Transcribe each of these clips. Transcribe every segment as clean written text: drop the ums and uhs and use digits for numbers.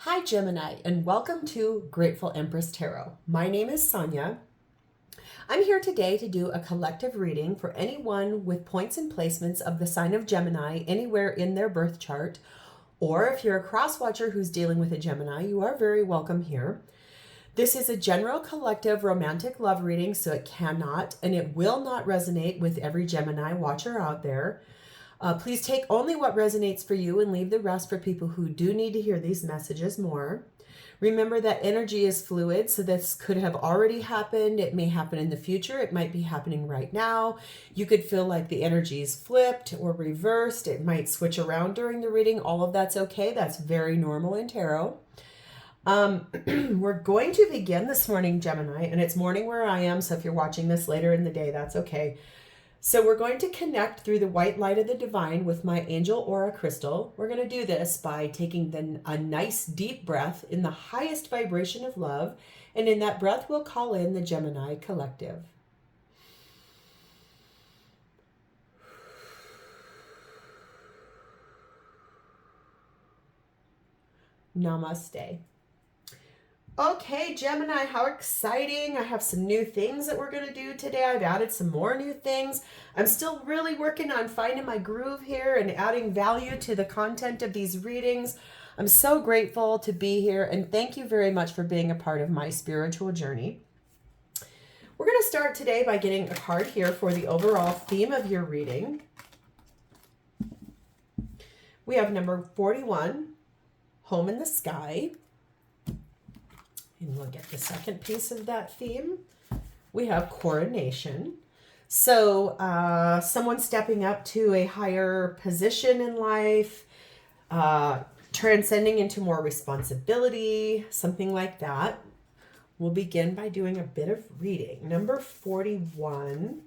Hi Gemini, and welcome to Grateful Empress Tarot. My name is Sonia. I'm here today to do a collective reading for anyone with points and placements of the sign of Gemini anywhere in their birth chart, or if you're a cross-watcher who's dealing with a Gemini, you are very welcome here. This is a general collective romantic love reading, so it cannot and it will not resonate with every Gemini watcher out there. Please take only what resonates for you and leave the rest for people who do need to hear these messages more. Remember that energy is fluid, so this could have already happened. It may happen in the future. It might be happening right now. You could feel like the energy is flipped or reversed. It might switch around during the reading. All of that's okay. That's very normal in tarot. We're going to begin this morning, Gemini, and it's morning where I am, so if you're watching this later in the day, that's okay. So we're going to connect through the white light of the divine with my angel aura crystal. We're going to do this by taking a nice deep breath in the highest vibration of love. And in that breath, we'll call in the Gemini collective. Namaste. Okay, Gemini, how exciting. I have some new things that we're going to do today. I've added some more new things. I'm still really working on finding my groove here and adding value to the content of these readings. I'm so grateful to be here, and thank you very much for being a part of my spiritual journey. We're going to start today by getting a card here for the overall theme of your reading. We have number 41, Home in the Sky. And we'll get the second piece of that theme. We have coronation. So someone stepping up to a higher position in life, transcending into more responsibility, something like that. We'll begin by doing a bit of reading. Number 41.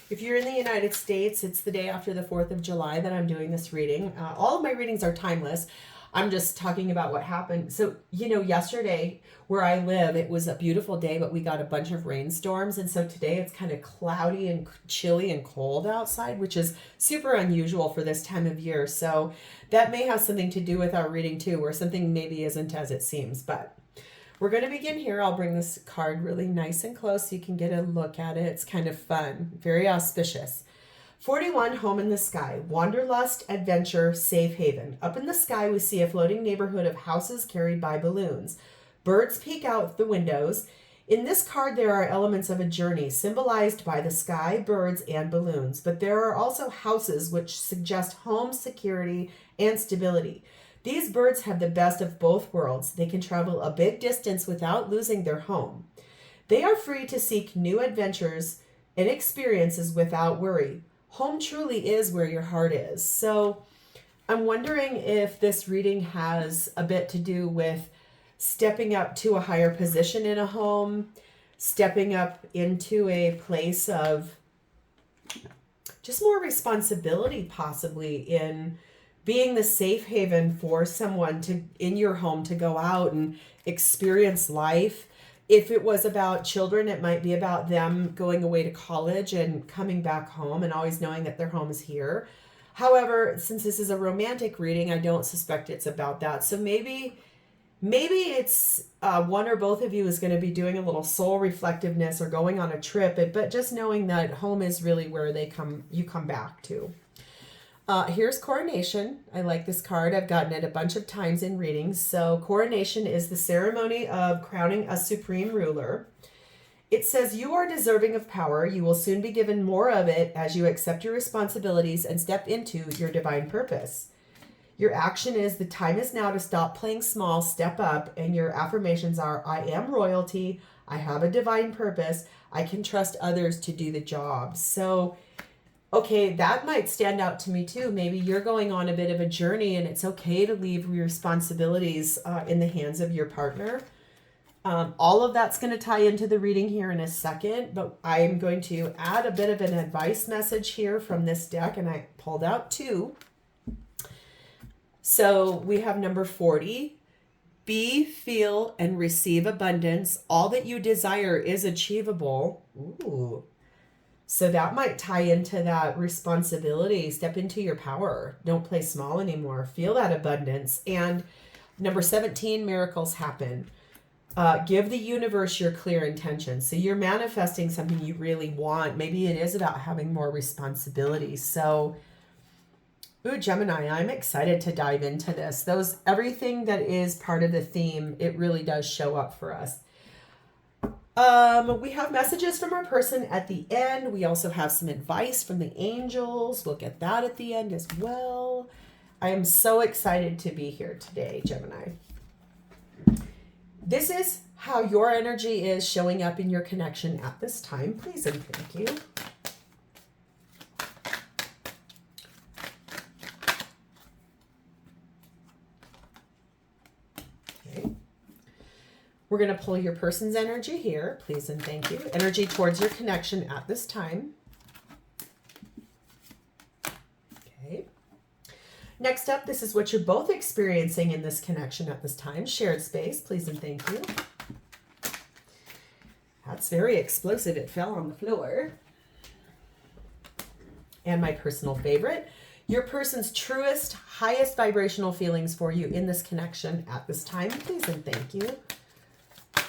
If you're in the United States, it's the day after the 4th of July that I'm doing this reading. All of my readings are timeless. I'm just talking about what happened. So, yesterday where I live, it was a beautiful day, but we got a bunch of rainstorms. And so today it's kind of cloudy and chilly and cold outside, which is super unusual for this time of year. So that may have something to do with our reading too, where something maybe isn't as it seems, but we're going to begin here. I'll bring this card really nice and close so you can get a look at it. It's kind of fun, very auspicious. 41, Home in the Sky. Wanderlust, adventure, safe haven. Up in the sky, we see a floating neighborhood of houses carried by balloons. Birds peek out the windows. In this card, there are elements of a journey symbolized by the sky, birds, and balloons. But there are also houses which suggest home, security, and stability. These birds have the best of both worlds. They can travel a big distance without losing their home. They are free to seek new adventures and experiences without worry. Home truly is where your heart is. So I'm wondering if this reading has a bit to do with stepping up to a higher position in a home, stepping up into a place of just more responsibility, possibly in being the safe haven for someone in your home to go out and experience life. If it was about children, it might be about them going away to college and coming back home and always knowing that their home is here. However, since this is a romantic reading, I don't suspect it's about that. So maybe it's one or both of you is going to be doing a little soul reflectiveness or going on a trip, but just knowing that home is really where you come back to. Here's coronation. I like this card. I've gotten it a bunch of times in readings. So coronation is the ceremony of crowning a supreme ruler. It says you are deserving of power. You will soon be given more of it as you accept your responsibilities and step into your divine purpose. Your action is the time is now to stop playing small, step up, and your affirmations are, I am royalty. I have a divine purpose. I can trust others to do the job. So okay, that might stand out to me too. Maybe you're going on a bit of a journey and it's okay to leave your responsibilities in the hands of your partner. All of that's going to tie into the reading here in a second, but I'm going to add a bit of an advice message here from this deck, and I pulled out two. So we have number 40. Be, feel, and receive abundance. All that you desire is achievable. Ooh. So that might tie into that responsibility. Step into your power. Don't play small anymore. Feel that abundance. And number 17, miracles happen. Give the universe your clear intention. So you're manifesting something you really want. Maybe it is about having more responsibility. So, ooh, Gemini, I'm excited to dive into this. Everything that is part of the theme, it really does show up for us. We have messages from our person at the end. We also have some advice from the angels. We'll get that at the end as well. I am so excited to be here today, Gemini. This is how your energy is showing up in your connection at this time. Please and thank you. Okay. We're going to pull your person's energy here. Please and thank you. Energy towards your connection at this time. Okay. Next up, this is what you're both experiencing in this connection at this time. Shared space, please and thank you. That's very explosive. It fell on the floor. And my personal favorite, your person's truest, highest vibrational feelings for you in this connection at this time. Please and thank you.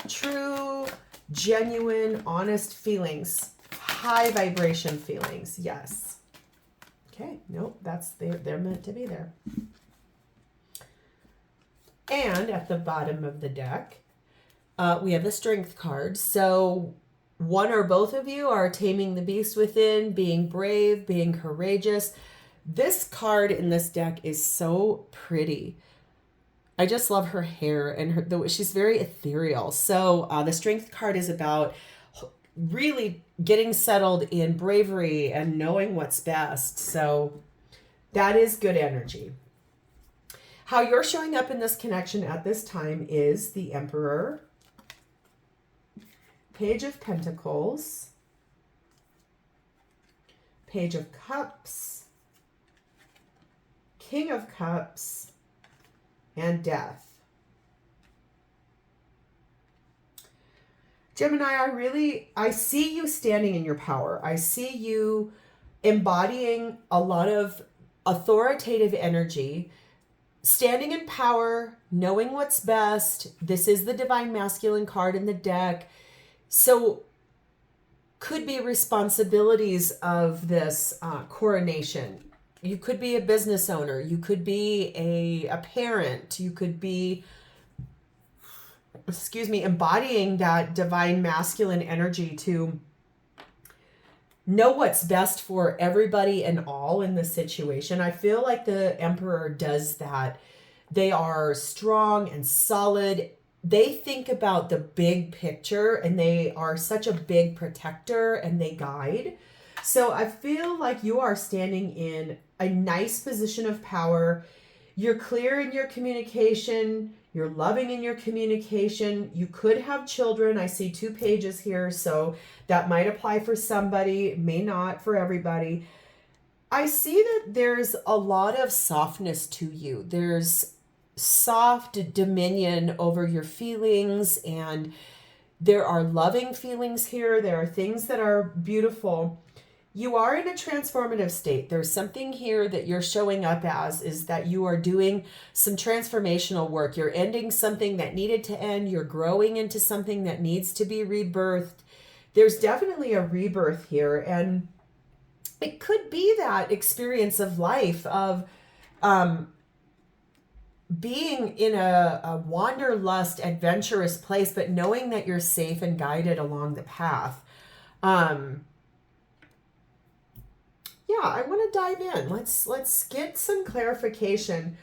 True, genuine, honest feelings. High vibration feelings. Yes. Okay, nope, they're meant to be there. And at the bottom of the deck, we have the Strength card. So one or both of you are taming the beast within, being brave, being courageous. This card in this deck is so pretty. I just love her hair and she's very ethereal. So the Strength card is about really getting settled in bravery and knowing what's best. So that is good energy. How you're showing up in this connection at this time is the Emperor, Page of Pentacles, Page of Cups, King of Cups, and Death. Gemini, I see you standing in your power. I see you embodying a lot of authoritative energy, standing in power, knowing what's best. This is the Divine Masculine card in the deck. So could be responsibilities of this coronation. You could be a business owner. You could be a parent. You could be embodying that divine masculine energy to know what's best for everybody and all in the situation. I feel like the Emperor does that. They are strong and solid. They think about the big picture and they are such a big protector and they guide. So I feel like you are standing in a nice position of power. You're clear in your communication. You're loving in your communication. You could have children. I see 2 pages here, so that might apply for somebody, may not for everybody. I see that there's a lot of softness to you. There's soft dominion over your feelings, and there are loving feelings here. There are things that are beautiful. You are in a transformative state. There's something here that you're showing up as, is that you are doing some transformational work. You're ending something that needed to end. You're growing into something that needs to be rebirthed. There's definitely a rebirth here. And it could be that experience of life of being in a wanderlust, adventurous place, but knowing that you're safe and guided along the path. Yeah, I want to dive in. Let's get some clarification.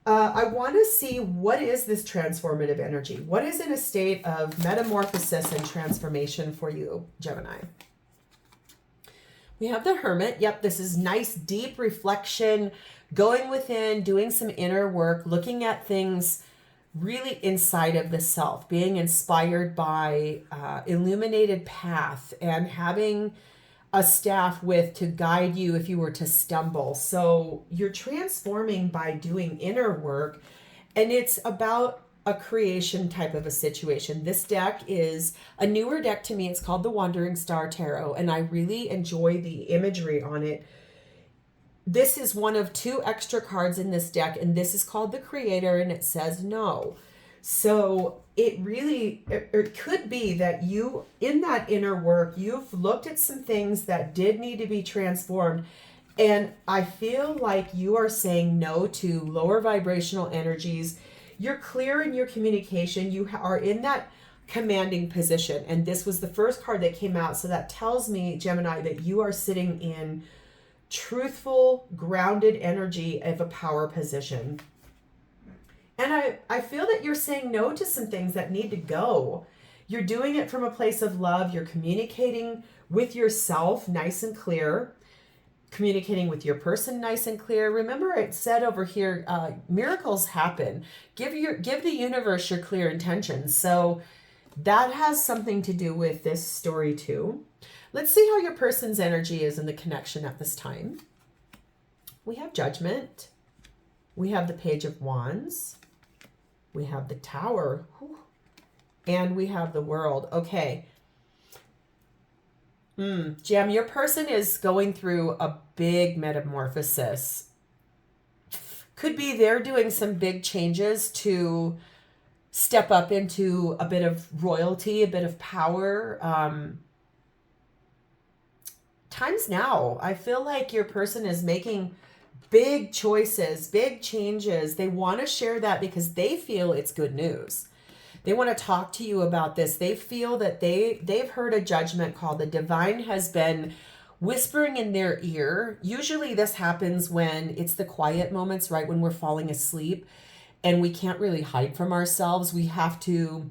I want to see, what is this transformative energy? What is in a state of metamorphosis and transformation for you, Gemini? We have the Hermit. Yep, this is nice, deep reflection, going within, doing some inner work, looking at things really inside of the self, being inspired by illuminated path and having a staff to guide you if you were to stumble. So you're transforming by doing inner work, and it's about a creation type of a situation. This deck is a newer deck to me. It's called the Wandering Star Tarot, and I really enjoy the imagery on it. This is one of 2 extra cards in this deck, and this is called the Creator, and it says no. So it really, it could be that you, in that inner work, you've looked at some things that did need to be transformed. And I feel like you are saying no to lower vibrational energies. You're clear in your communication. You are in that commanding position. And this was the first card that came out. So that tells me, Gemini, that you are sitting in truthful, grounded energy of a power position. And I feel that you're saying no to some things that need to go. You're doing it from a place of love. You're communicating with yourself nice and clear. Communicating with your person nice and clear. Remember, it said over here, miracles happen. Give the universe your clear intentions. So that has something to do with this story too. Let's see how your person's energy is in the connection at this time. We have Judgment. We have the Page of Wands. We have the Tower. And we have the World. Okay. Gem, your person is going through a big metamorphosis. Could be they're doing some big changes to step up into a bit of royalty, a bit of power. Times now. I feel like your person is making big choices, big changes. They want to share that because they feel it's good news. They want to talk to you about this. They feel that they've heard a judgment call. The divine has been whispering in their ear. Usually this happens when it's the quiet moments, right? When we're falling asleep and we can't really hide from ourselves. We have to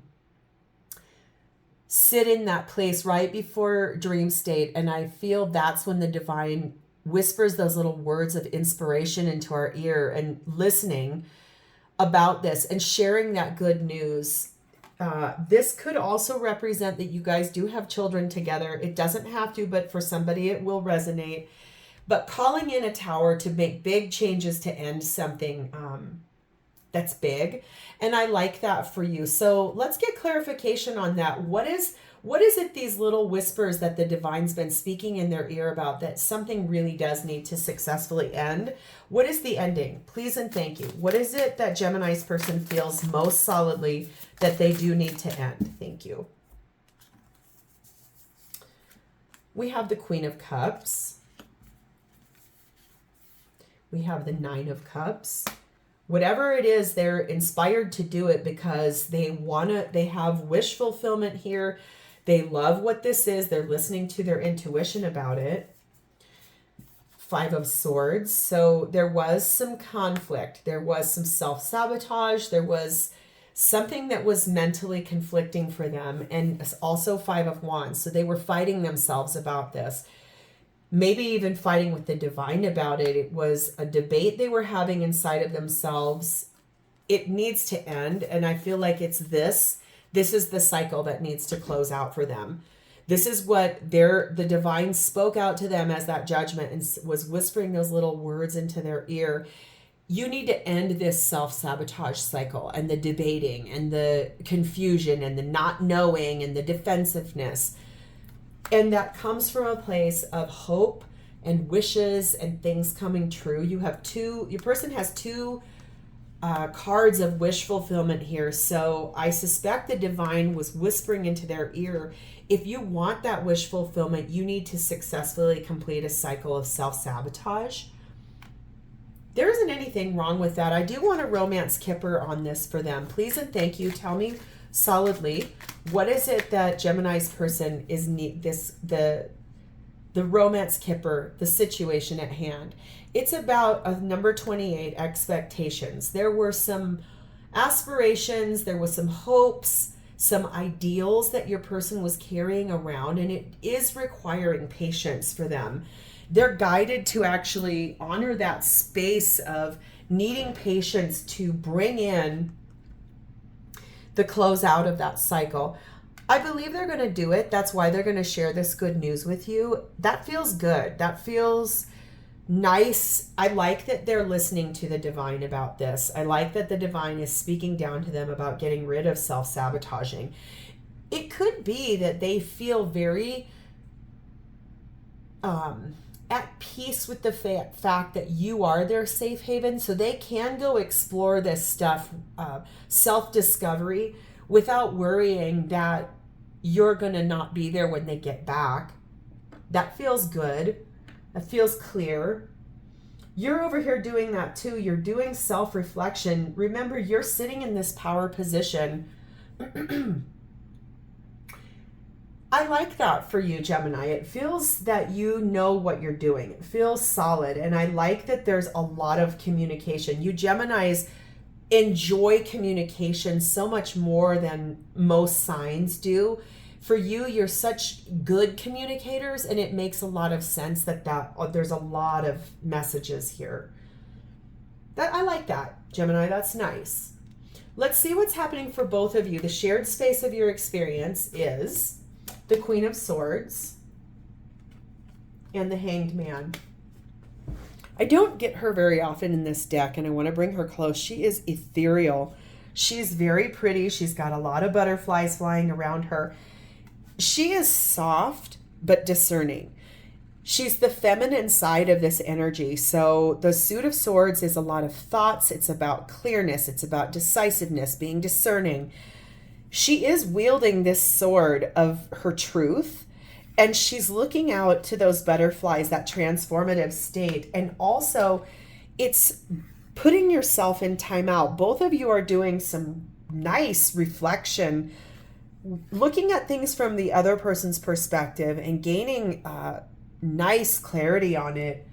sit in that place right before dream state. And I feel that's when the divine whispers those little words of inspiration into our ear, and listening about this and sharing that good news. This could also represent that you guys do have children together. It doesn't have to, but for somebody it will resonate. But calling in a tower to make big changes to end something that's big. And I like that for you. So let's get clarification on that. What is it, these little whispers that the divine's been speaking in their ear about, that something really does need to successfully end? What is the ending? Please and thank you. What is it that Gemini's person feels most solidly that they do need to end? Thank you. We have the Queen of Cups. We have the Nine of Cups. Whatever it is, they're inspired to do it because they have wish fulfillment here. They love what this is. They're listening to their intuition about it. Five of Swords. So there was some conflict. There was some self-sabotage. There was something that was mentally conflicting for them. And also Five of Wands. So they were fighting themselves about this. Maybe even fighting with the divine about it. It was a debate they were having inside of themselves. It needs to end. And I feel like it's this. This is the cycle that needs to close out for them. This is what the divine spoke out to them as that judgment and was whispering those little words into their ear. You need to end this self-sabotage cycle and the debating and the confusion and the not knowing and the defensiveness. And that comes from a place of hope and wishes and things coming true. Your person has two cards of wish fulfillment here. So I suspect the divine was whispering into their ear, if you want that wish fulfillment, you need to successfully complete a cycle of self-sabotage. There isn't anything wrong with that. I do want a romance kipper on this for them. Please and thank you. Tell me solidly, what is it that Gemini's person is the romance kipper, the situation at hand? It's about a number 28, expectations. There were some aspirations, there was some hopes, some ideals that your person was carrying around, and it is requiring patience for them. They're guided to actually honor that space of needing patience to bring in the close out of that cycle. I believe they're going to do it. That's why they're going to share this good news with you. That feels good. That feels nice. I like that they're listening to the divine about this. I like that the divine is speaking down to them about getting rid of self-sabotaging. It could be that they feel very at peace with the fact that you are their safe haven, so they can go explore this stuff, self-discovery, without worrying that you're going to not be there when they get back. That feels good. That feels clear. You're over here doing that too. You're doing self-reflection. Remember, you're sitting in this power position. I like that for you, Gemini. It feels that you know what you're doing. It feels solid. And I like that there's a lot of communication. You Geminis enjoy communication so much more than most signs do. For you, you're such good communicators, and it makes a lot of sense that there's a lot of messages here. I like that, Gemini. That's nice. Let's see what's happening for both of you. The shared space of your experience is the Queen of Swords and the Hanged Man. I don't get her very often in this deck, and I want to bring her close. She is ethereal. She's very pretty. She's got a lot of butterflies flying around her. She is soft but discerning. She's the feminine side of this energy. So the Suit of Swords is a lot of thoughts. It's about clearness. It's about decisiveness, being discerning. She is wielding this sword of her truth, and she's looking out to those butterflies, that transformative state. And also, it's putting yourself in timeout. Both of you are doing some nice reflection, looking at things from the other person's perspective and gaining nice clarity on it.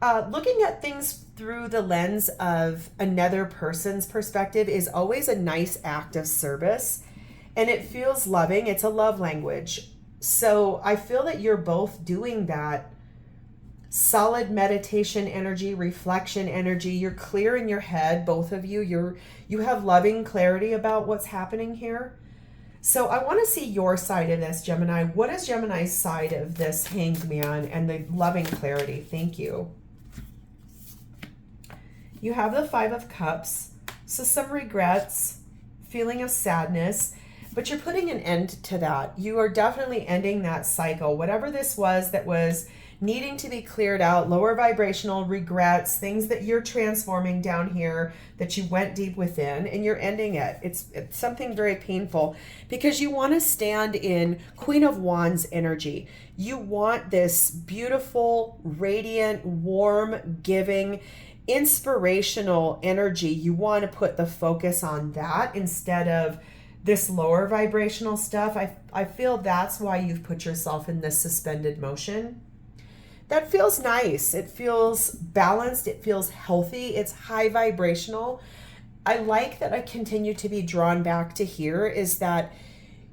Looking at things through the lens of another person's perspective is always a nice act of service, and it feels loving. It's a love language. So I feel that you're both doing that. Solid meditation energy, reflection energy. You're clear in your head, both of you. You have loving clarity about what's happening here. So I want to see your side of this, Gemini. What is Gemini's side of this Hanged Man and the loving clarity? Thank you. You have the Five of Cups. So some regrets, feeling of sadness, but you're putting an end to that. You are definitely ending that cycle. Whatever this was that was needing to be cleared out, lower vibrational regrets, things that you're transforming down here that you went deep within, and you're ending it. It's something very painful because you want to stand in Queen of Wands energy. You want this beautiful, radiant, warm, giving, inspirational energy. You want to put the focus on that instead of this lower vibrational stuff. I feel that's why you've put yourself in this suspended motion. That feels nice. It feels balanced. It feels healthy. It's high vibrational. I like that I continue to be drawn back to here is that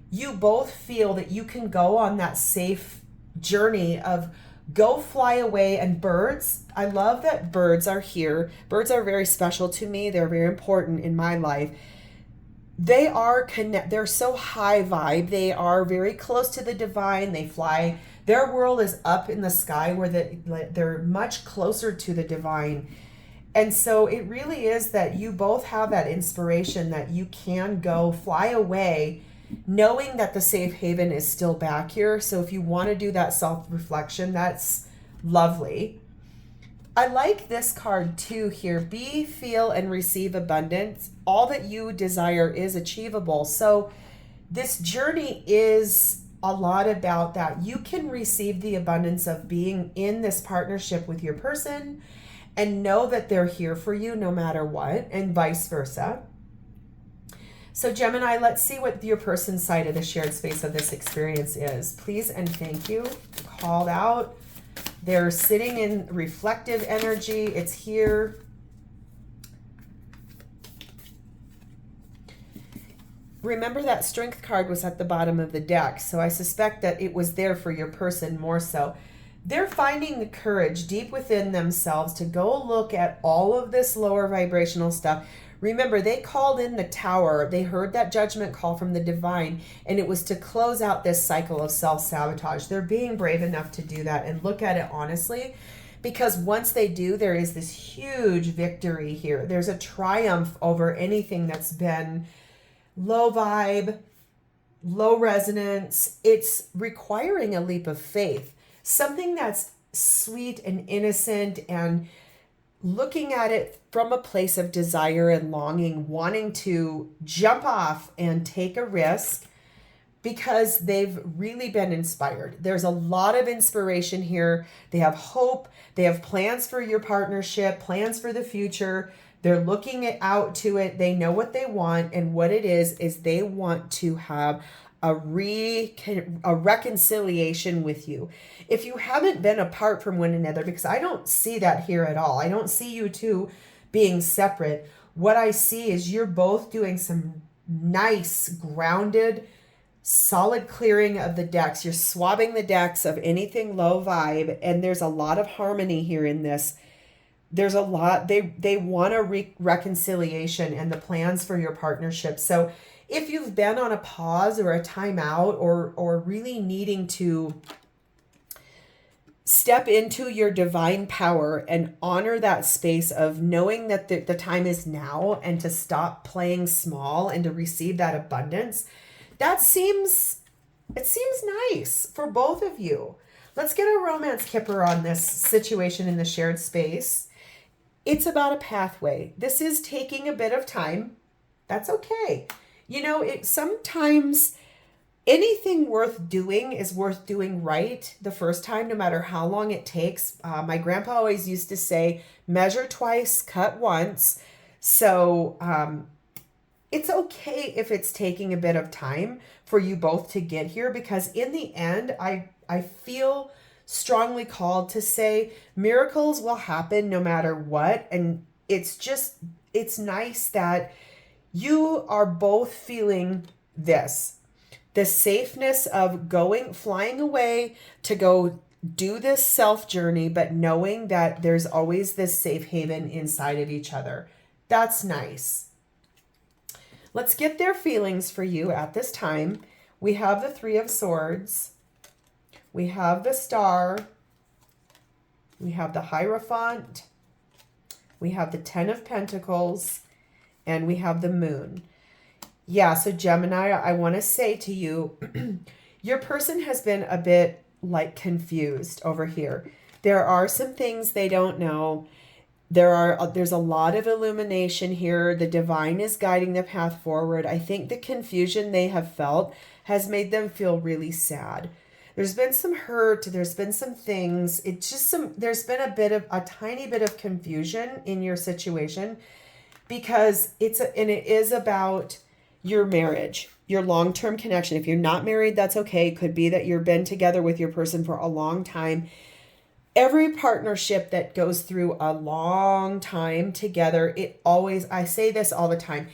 you both feel that you can go on that safe journey of go fly away. And birds, I love that birds are here. Birds are very special to me. They're very important in my life. They are they're so high vibe. They are very close to the divine. They fly. Their world is up in the sky where they're much closer to the divine. And so it really is that you both have that inspiration that you can go fly away knowing that the safe haven is still back here. So if you want to do that self-reflection, that's lovely. I like this card too here. Be, feel, and receive abundance. All that you desire is achievable. So this journey is a lot about that. You can receive the abundance of being in this partnership with your person and know that they're here for you no matter what, and vice versa. So Gemini, let's see what your person's side of the shared space of this experience is. Please and thank you. Called out. They're sitting in reflective energy. It's here. Remember that Strength card was at the bottom of the deck, so I suspect that it was there for your person more so. They're finding the courage deep within themselves to go look at all of this lower vibrational stuff. Remember, they called in the Tower. They heard that judgment call from the divine, and it was to close out this cycle of self-sabotage. They're being brave enough to do that and look at it honestly, because once they do, there is this huge victory here. There's a triumph over anything that's been low vibe, low resonance. It's requiring a leap of faith, something that's sweet and innocent and looking at it from a place of desire and longing, wanting to jump off and take a risk because they've really been inspired. There's a lot of inspiration here. They have hope. They have plans for your partnership, plans for the future. They're looking out to it. They know what they want, and what it is they want to have a reconciliation with you. If you haven't been apart from one another, because I don't see that here at all. I don't see you two being separate. What I see is you're both doing some nice, grounded, solid clearing of the decks. You're swabbing the decks of anything low vibe, and there's a lot of harmony here in this. There's a lot, they want a reconciliation and the plans for your partnership. So if you've been on a pause or a timeout or really needing to step into your divine power and honor that space of knowing that the time is now, and to stop playing small and to receive that abundance, it seems nice for both of you. Let's get a romance kipper on this situation in the shared space. It's about a pathway. This is taking a bit of time. That's okay. You know, sometimes anything worth doing is worth doing right the first time, no matter how long it takes. My grandpa always used to say, measure twice, cut once. So it's okay if it's taking a bit of time for you both to get here, because in the end, I feel strongly called to say miracles will happen no matter what. And it's nice that you are both feeling the safeness of flying away to go do this self journey, but knowing that there's always this safe haven inside of each other. That's nice. Let's get their feelings for you at this time. We have the Three of Swords. We have the Star. We have the Hierophant. We have the Ten of Pentacles. And we have the Moon. Yeah, so Gemini, I want to say to you, your person has been a bit confused over here. There are some things they don't know. There's a lot of illumination here. The divine is guiding the path forward. I think the confusion they have felt has made them feel really sad. There's been some hurt. There's been some things. There's been a tiny bit of confusion in your situation, because it is about your marriage, your long-term connection. If you're not married, that's okay. It could be that you've been together with your person for a long time. Every partnership that goes through a long time together, I say this all the time,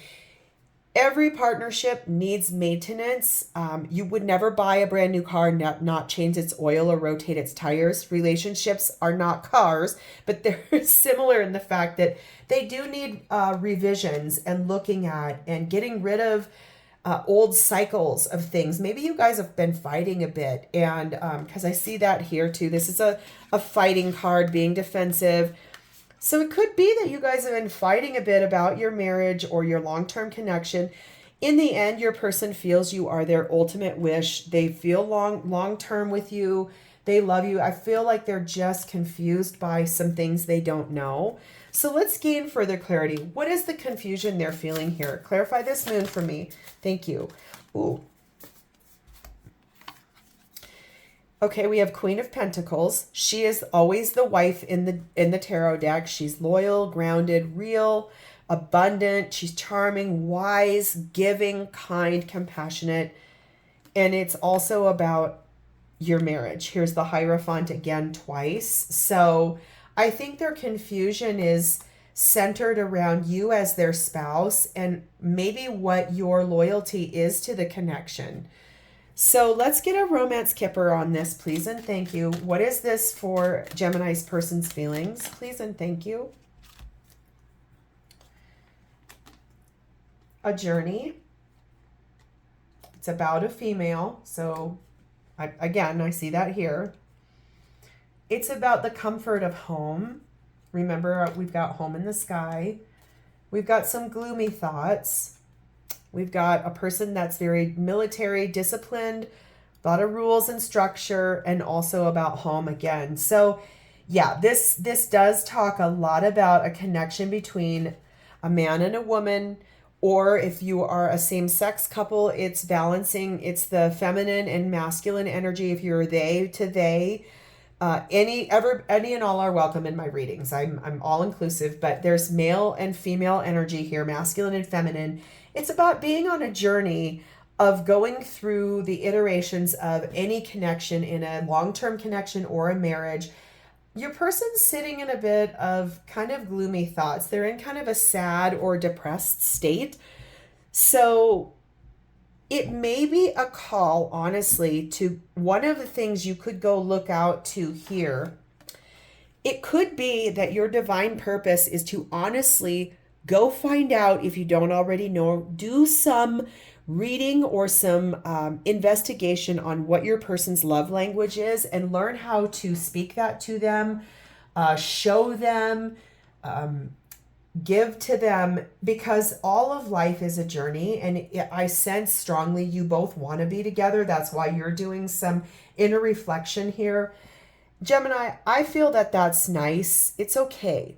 every partnership needs maintenance. You would never buy a brand new car and not change its oil or rotate its tires. Relationships are not cars, but they're similar in the fact that they do need revisions and looking at and getting rid of old cycles of things. Maybe you guys have been fighting a bit, and because I see that here too. This is a fighting card, being defensive. So it could be that you guys have been fighting a bit about your marriage or your long-term connection. In the end, your person feels you are their ultimate wish. They feel long-term with you. They love you. I feel like they're just confused by some things they don't know. So let's gain further clarity. What is the confusion they're feeling here? Clarify this, Moon, for me. Thank you. Ooh. Okay, we have Queen of Pentacles. She is always the wife in the tarot deck. She's loyal, grounded, real, abundant. She's charming, wise, giving, kind, compassionate. And it's also about your marriage. Here's the Hierophant again twice. So I think their confusion is centered around you as their spouse and maybe what your loyalty is to the connection. So let's get a romance kipper on this, please and thank you. What is this for Gemini's person's feelings? Please and thank you. a journey. It's about a female. So I see that here. It's about the comfort of home. Remember, we've got home in the sky. We've got some gloomy thoughts. We've got a person that's very military, disciplined, a lot of rules and structure, and also about home again. So yeah, this does talk a lot about a connection between a man and a woman, or if you are a same-sex couple, it's balancing. It's the feminine and masculine energy. If you're they to they, any and all are welcome in my readings. I'm all inclusive, but there's male and female energy here, masculine and feminine. It's about being on a journey of going through the iterations of any connection in a long-term connection or a marriage. Your person's sitting in a bit of kind of gloomy thoughts. They're in kind of a sad or depressed state. So it may be a call, honestly, to one of the things you could go look out to here. It could be that your divine purpose is to honestly go find out, if you don't already know, do some reading or some investigation on what your person's love language is and learn how to speak that to them, show them, give to them, because all of life is a journey. And I sense strongly you both want to be together. That's why you're doing some inner reflection here. Gemini, I feel that that's nice. It's okay.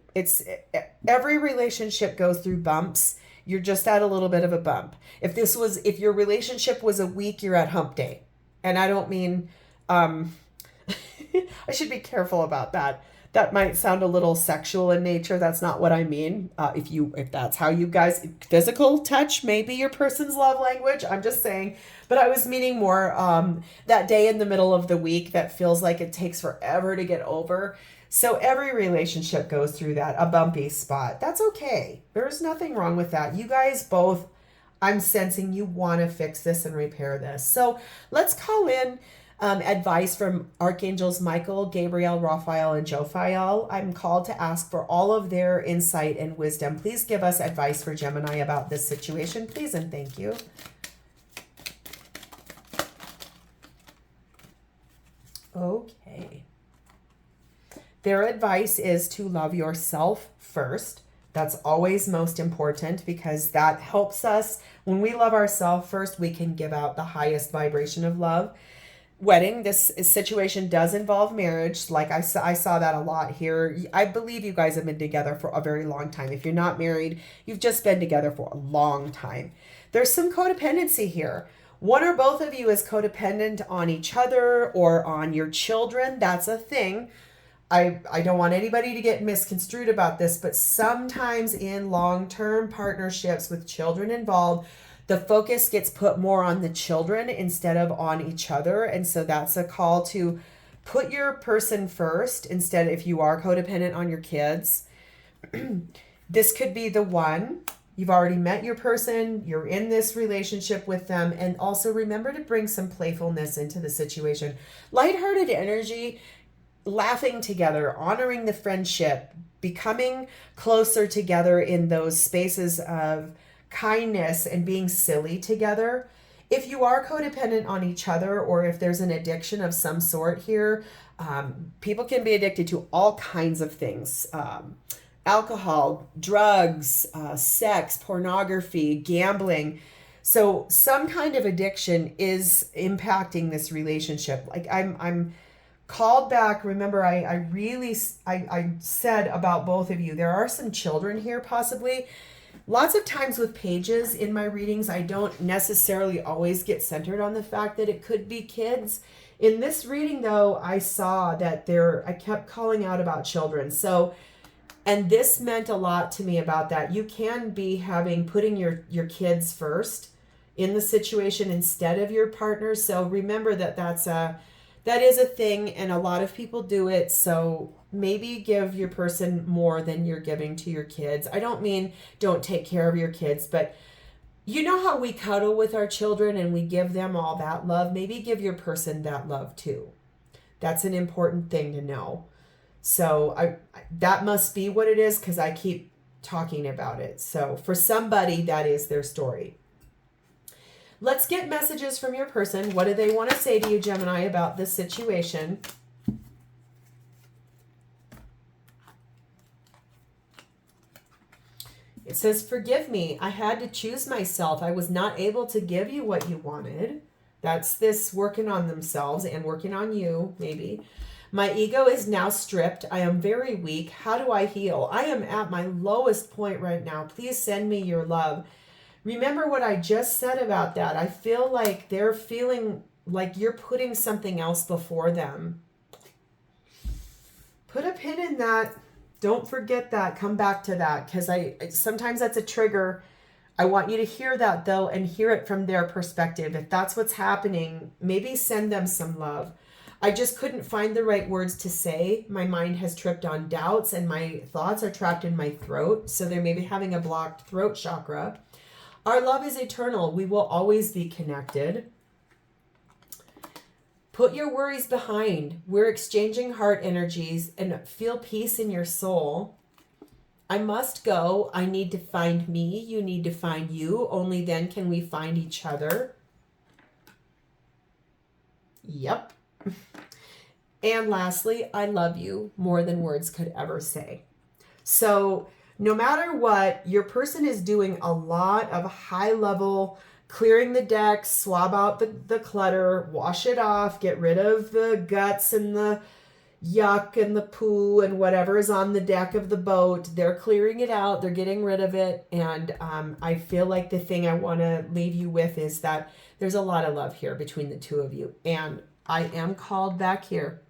Every relationship goes through bumps. You're just at a little bit of a bump. If your relationship was a week, you're at hump day. And I don't mean, I should be careful about that. That might sound a little sexual in nature. That's not what I mean. If that's how you guys, physical touch may be your person's love language. I'm just saying, but I was meaning more that day in the middle of the week that feels like it takes forever to get over. So every relationship goes through that, a bumpy spot. That's okay. There's nothing wrong with that. You guys both, I'm sensing you want to fix this and repair this. So let's call in advice from Archangels Michael, Gabriel, Raphael, and Jophiel. I'm called to ask for all of their insight and wisdom. Please give us advice for Gemini about this situation, please, and thank you. Okay. Their advice is to love yourself first. That's always most important, because that helps us. When we love ourselves first, we can give out the highest vibration of love. Wedding, this situation does involve marriage. Like I saw that a lot here. I believe you guys have been together for a very long time. If you're not married, you've just been together for a long time. There's some codependency here. One or both of you is codependent on each other or on your children. That's a thing. I don't want anybody to get misconstrued about this, but sometimes in long-term partnerships with children involved, the focus gets put more on the children instead of on each other. And so that's a call to put your person first instead, if you are codependent on your kids. This could be the one. You've already met your person. You're in this relationship with them. And also remember to bring some playfulness into the situation. Lighthearted energy, laughing together, honoring the friendship, becoming closer together in those spaces of kindness and being silly together. If you are codependent on each other, or if there's an addiction of some sort here, people can be addicted to all kinds of things. Alcohol, drugs, sex, pornography, gambling. So some kind of addiction is impacting this relationship. Like I'm called back. Remember, I said about both of you, there are some children here possibly. Lots of times with pages in my readings, I don't necessarily always get centered on the fact that it could be kids. In this reading though, I saw that I kept calling out about children. So, and this meant a lot to me about that. You can be putting your kids first in the situation instead of your partner. So remember that is a thing, and a lot of people do it. So maybe give your person more than you're giving to your kids. I don't mean don't take care of your kids, but you know how we cuddle with our children and we give them all that love? Maybe give your person that love too. That's an important thing to know. So that must be what it is, because I keep talking about it. So for somebody, that is their story. Let's get messages from your person. What do they want to say to you, Gemini, about this situation? It says, forgive me. I had to choose myself. I was not able to give you what you wanted. That's this working on themselves and working on you, maybe. My ego is now stripped. I am very weak. How do I heal? I am at my lowest point right now. Please send me your love. Remember what I just said about that. I feel like they're feeling like you're putting something else before them. Put a pin in that. Don't forget that. Come back to that, because sometimes that's a trigger. I want you to hear that, though, and hear it from their perspective. If that's what's happening, maybe send them some love. I just couldn't find the right words to say. My mind has tripped on doubts, and my thoughts are trapped in my throat. So they're maybe having a blocked throat chakra. Our love is eternal. We will always be connected. Put your worries behind. We're exchanging heart energies, and feel peace in your soul. I must go. I need to find me. You need to find you. Only then can we find each other. Yep. And lastly, I love you more than words could ever say. So no matter what, your person is doing a lot of high level clearing the deck, swab out the clutter, wash it off, get rid of the guts and the yuck and the poo and whatever is on the deck of the boat. They're clearing it out. They're getting rid of it. And I feel like the thing I want to leave you with is that there's a lot of love here between the two of you. And I am called back here.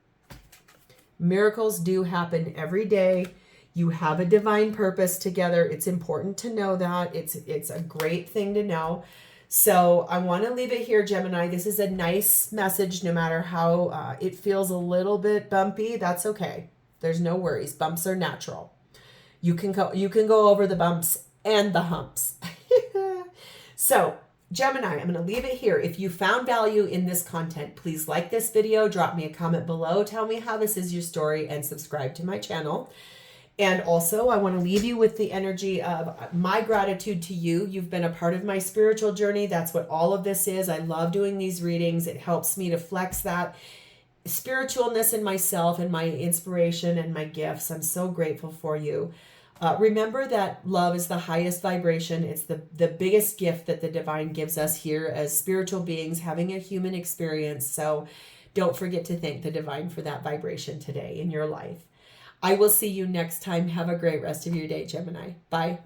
Miracles do happen every day. You have a divine purpose together. It's important to know that. It's a great thing to know. So I want to leave it here, Gemini. This is a nice message, no matter how it feels a little bit bumpy. That's okay. There's no worries. Bumps are natural. You can go over the bumps and the humps. So Gemini, I'm going to leave it here. If you found value in this content, please like this video, drop me a comment below, tell me how this is your story, and subscribe to my channel. And also, I want to leave you with the energy of my gratitude to you. You've been a part of my spiritual journey. That's what all of this is. I love doing these readings. It helps me to flex that spiritualness in myself and my inspiration and my gifts. I'm so grateful for you. Remember that love is the highest vibration. It's the biggest gift that the divine gives us here as spiritual beings having a human experience. So don't forget to thank the divine for that vibration today in your life. I will see you next time. Have a great rest of your day, Gemini. Bye.